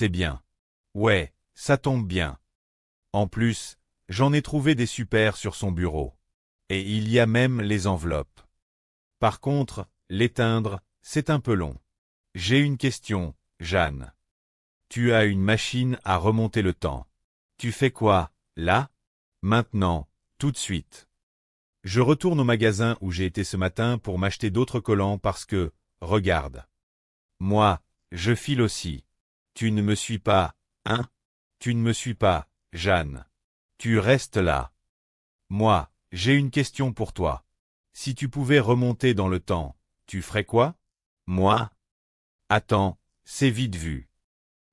C'est bien. Ouais, ça tombe bien. En plus, j'en ai trouvé des super sur son bureau. Et il y a même les enveloppes. Par contre, l'éteindre, c'est un peu long. J'ai une question, Jeanne. Tu as une machine à remonter le temps. Tu fais quoi, là? Maintenant, tout de suite. Je retourne au magasin où j'ai été ce matin pour m'acheter d'autres collants parce que, regarde. Moi, je file aussi. Tu ne me suis pas, hein? Tu ne me suis pas, Jeanne. Tu restes là. Moi, j'ai une question pour toi. Si tu pouvais remonter dans le temps, tu ferais quoi? Moi? Attends, c'est vite vu.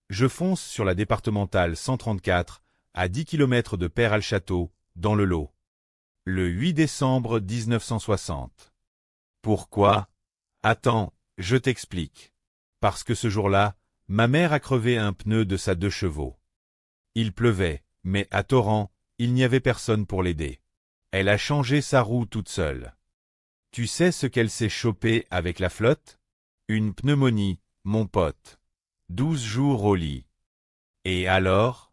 Je fonce sur la départementale 134, à 10 km de Peyre-le-Château, dans le Lot. Le 8 décembre 1960. Pourquoi? Attends, je t'explique. Parce que ce jour-là, ma mère a crevé un pneu de sa 2 chevaux. Il pleuvait, mais à torrent, il n'y avait personne pour l'aider. Elle a changé sa roue toute seule. Tu sais ce qu'elle s'est chopée avec la flotte? Une pneumonie, mon pote. 12 jours au lit. Et alors?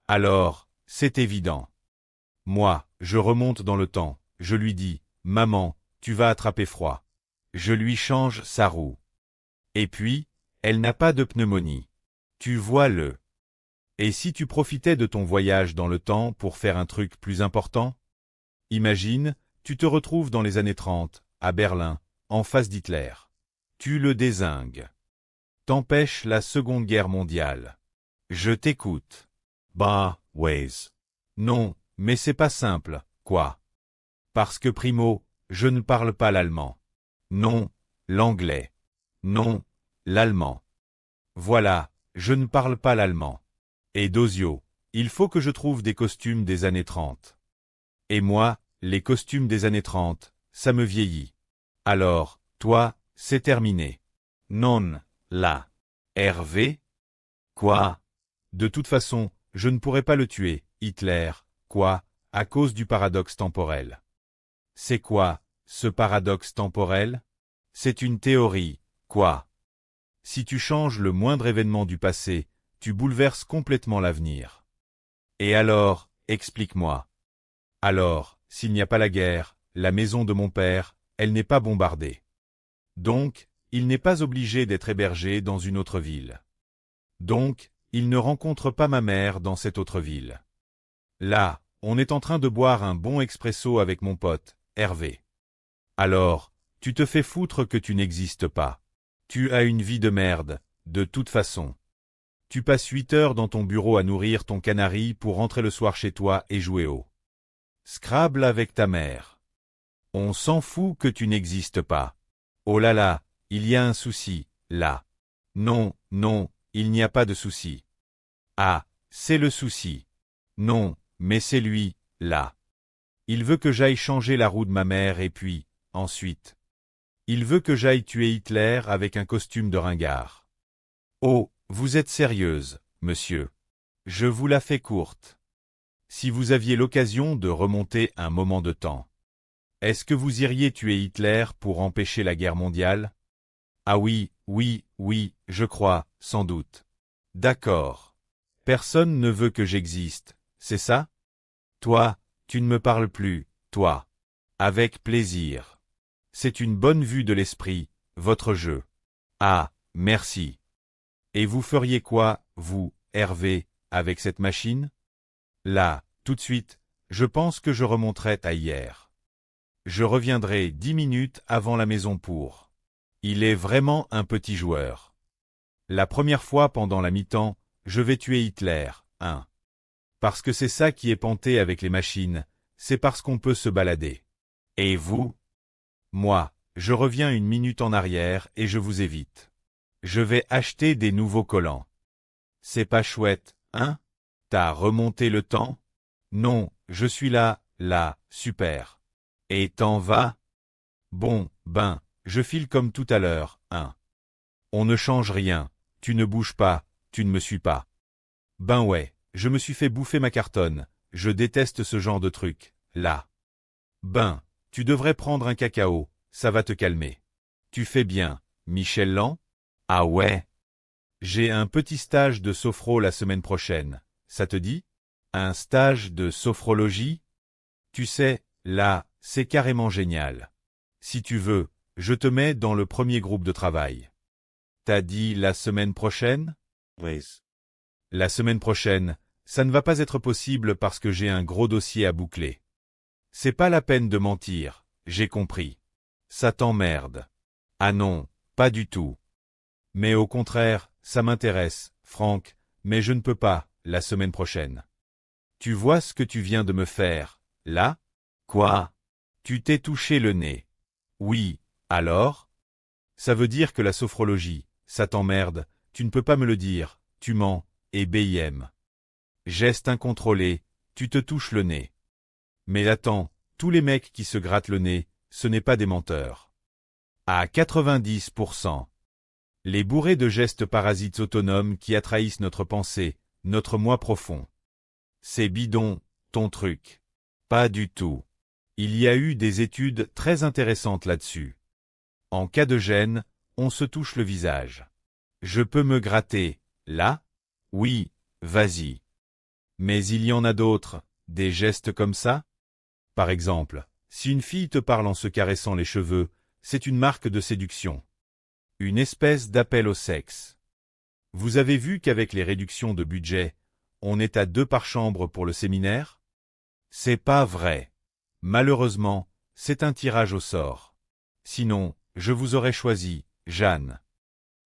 Alors, c'est évident. Moi, je remonte dans le temps, je lui dis, maman, tu vas attraper froid. Je lui change sa roue. Et puis, elle n'a pas de pneumonie. Tu vois le. Et si tu profitais de ton voyage dans le temps pour faire un truc plus important? Imagine, tu te retrouves dans les années 30, à Berlin, en face d'Hitler. Tu le dézingues. T'empêches la Seconde Guerre mondiale. Je t'écoute. Bah, Waze. Non, mais c'est pas simple, quoi. Parce que primo, je ne parle pas l'allemand. Non, l'anglais. Non, l'allemand. Voilà, je ne parle pas l'allemand. Et Dosio, il faut que je trouve des costumes des années 30. Et moi, les costumes des années 30, ça me vieillit. Alors, toi, c'est terminé. Non, là. Hervé? Quoi? De toute façon, je ne pourrais pas le tuer, Hitler, quoi, à cause du paradoxe temporel. C'est quoi, ce paradoxe temporel? C'est une théorie, quoi. Si tu changes le moindre événement du passé, tu bouleverses complètement l'avenir. Et alors, explique-moi. Alors, s'il n'y a pas la guerre, la maison de mon père, elle n'est pas bombardée. Donc, il n'est pas obligé d'être hébergé dans une autre ville. Donc, il ne rencontre pas ma mère dans cette autre ville. Là, on est en train de boire un bon expresso avec mon pote, Hervé. Alors, tu te fais foutre que tu n'existes pas. Tu as une vie de merde, de toute façon. Tu passes 8 heures dans ton bureau à nourrir ton canari pour rentrer le soir chez toi et jouer au Scrabble avec ta mère. On s'en fout que tu n'existes pas. Oh là là, il y a un souci, là. Non, non, il n'y a pas de souci. Ah, c'est le souci. Non, mais c'est lui, là. Il veut que j'aille changer la roue de ma mère et puis, ensuite. Il veut que j'aille tuer Hitler avec un costume de ringard. Oh, vous êtes sérieuse, monsieur. Je vous la fais courte. Si vous aviez l'occasion de remonter un moment de temps, est-ce que vous iriez tuer Hitler pour empêcher la guerre mondiale? Ah oui, oui, oui, je crois, sans doute. D'accord. Personne ne veut que j'existe, c'est ça? Toi, tu ne me parles plus, toi. Avec plaisir. C'est une bonne vue de l'esprit, votre jeu. Ah, merci. Et vous feriez quoi, vous, Hervé, avec cette machine? Là, tout de suite, je pense que je remonterai à hier. Je reviendrai 10 minutes avant la maison pour. Il est vraiment un petit joueur. La première fois pendant la mi-temps, je vais tuer Hitler, hein. Parce que c'est ça qui est panté avec les machines, c'est parce qu'on peut se balader. Et vous? Moi, je reviens 1 minute en arrière et je vous évite. Je vais acheter des nouveaux collants. C'est pas chouette, hein? T'as remonté le temps? Non, je suis là, là, super. Et t'en vas? Bon, ben, je file comme tout à l'heure, hein. On ne change rien, tu ne bouges pas, tu ne me suis pas. Ben ouais, je me suis fait bouffer ma cartonne, je déteste ce genre de truc, là. Ben, tu devrais prendre un cacao, ça va te calmer. Tu fais bien, Michel Land? Ah ouais? J'ai un petit stage de sophro la semaine prochaine, ça te dit? Un stage de sophrologie? Tu sais, là, c'est carrément génial. Si tu veux, je te mets dans le premier groupe de travail. T'as dit la semaine prochaine? Oui. La semaine prochaine, ça ne va pas être possible parce que j'ai un gros dossier à boucler. C'est pas la peine de mentir, j'ai compris. Ça t'emmerde. Ah non, pas du tout. Mais au contraire, ça m'intéresse, Franck, mais je ne peux pas, la semaine prochaine. Tu vois ce que tu viens de me faire, là? Quoi? Tu t'es touché le nez. Oui, alors? Ça veut dire que la sophrologie, ça t'emmerde, tu ne peux pas me le dire, tu mens, et BIM. Geste incontrôlé, tu te touches le nez. Mais attends, tous les mecs qui se grattent le nez, ce n'est pas des menteurs. À 90%. Les bourrés de gestes parasites autonomes qui attrahissent notre pensée, notre moi profond. C'est bidon, ton truc. Pas du tout. Il y a eu des études très intéressantes là-dessus. En cas de gêne, on se touche le visage. Je peux me gratter, là? Oui, vas-y. Mais il y en a d'autres, des gestes comme ça? Par exemple, si une fille te parle en se caressant les cheveux, c'est une marque de séduction. Une espèce d'appel au sexe. Vous avez vu qu'avec les réductions de budget, on est à 2 par chambre pour le séminaire? C'est pas vrai. Malheureusement, c'est un tirage au sort. Sinon, je vous aurais choisi, Jeanne.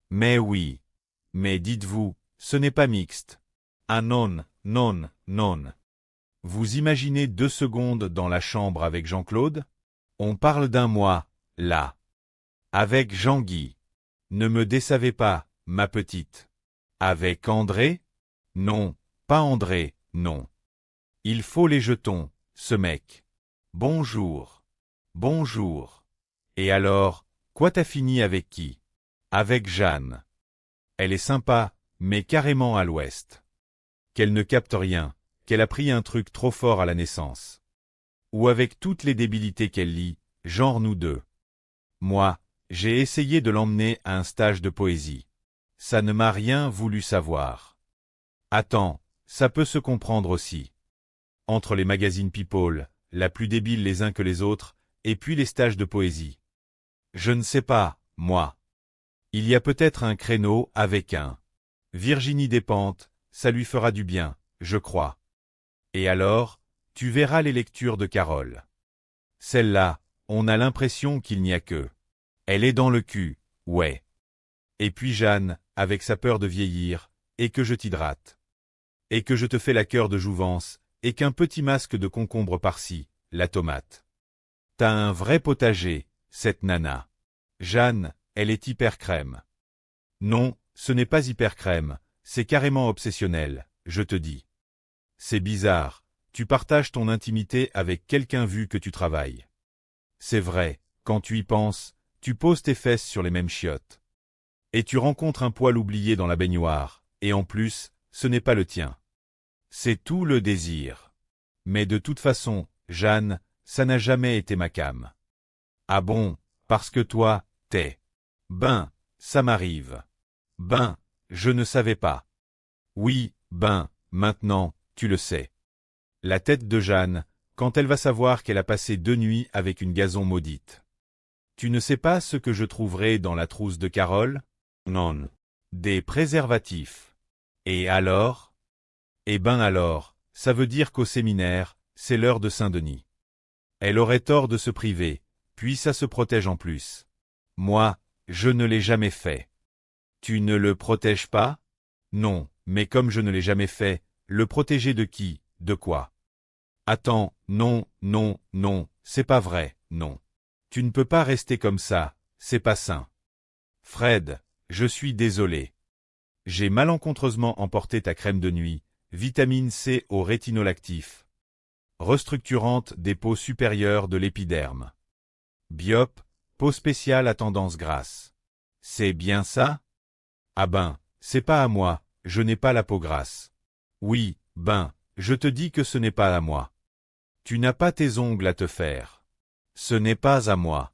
Mais oui. Mais dites-vous, ce n'est pas mixte. Ah non, non, non. Vous imaginez 2 secondes dans la chambre avec Jean-Claude? On parle d'un mois, là. Avec Jean-Guy. Ne me décevez pas, ma petite. Avec André? Non, pas André, non. Il faut les jetons, ce mec. Bonjour. Bonjour. Et alors, quoi t'as fini avec qui? Avec Jeanne. Elle est sympa, mais carrément à l'ouest. Qu'elle ne capte rien, qu'elle a pris un truc trop fort à la naissance. Ou avec toutes les débilités qu'elle lit, genre nous deux. Moi, j'ai essayé de l'emmener à un stage de poésie. Ça ne m'a rien voulu savoir. Attends, ça peut se comprendre aussi. Entre les magazines People, la plus débile les uns que les autres, et puis les stages de poésie. Je ne sais pas, moi. Il y a peut-être un créneau avec un Virginie Despentes, ça lui fera du bien, je crois. Et alors, tu verras les lectures de Carole. Celle-là, on a l'impression qu'il n'y a que. Elle est dans le cul, ouais. Et puis Jeanne, avec sa peur de vieillir, et que je t'hydrate. Et que je te fais la cœur de jouvence, et qu'un petit masque de concombre par-ci, la tomate. T'as un vrai potager, cette nana. Jeanne, elle est hyper crème. Non, ce n'est pas hyper crème, c'est carrément obsessionnel, je te dis. C'est bizarre, tu partages ton intimité avec quelqu'un vu que tu travailles. C'est vrai, quand tu y penses, tu poses tes fesses sur les mêmes chiottes. Et tu rencontres un poil oublié dans la baignoire, et en plus, ce n'est pas le tien. C'est tout le désir. Mais de toute façon, Jeanne, ça n'a jamais été ma came. Ah bon, parce que toi, t'es. Ben, ça m'arrive. Ben, je ne savais pas. Oui, ben, maintenant, tu le sais. La tête de Jeanne, quand elle va savoir qu'elle a passé 2 nuits avec une gazon maudite. Tu ne sais pas ce que je trouverai dans la trousse de Carole? Non. Des préservatifs. Et alors? Eh ben alors, ça veut dire qu'au séminaire, c'est l'heure de Saint-Denis. Elle aurait tort de se priver, puis ça se protège en plus. Moi, je ne l'ai jamais fait. Tu ne le protèges pas? Non, mais comme je ne l'ai jamais fait, le protéger de qui, de quoi? Attends, non, non, non, c'est pas vrai, non. Tu ne peux pas rester comme ça, c'est pas sain. Fred, je suis désolé. J'ai malencontreusement emporté ta crème de nuit, vitamine C au rétinol actif. Restructurante des peaux supérieures de l'épiderme. Biop, peau spéciale à tendance grasse. C'est bien ça? Ah ben, c'est pas à moi, je n'ai pas la peau grasse. Oui, ben, je te dis que ce n'est pas à moi. Tu n'as pas tes ongles à te faire. Ce n'est pas à moi.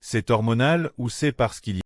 C'est hormonal ou c'est parce qu'il y a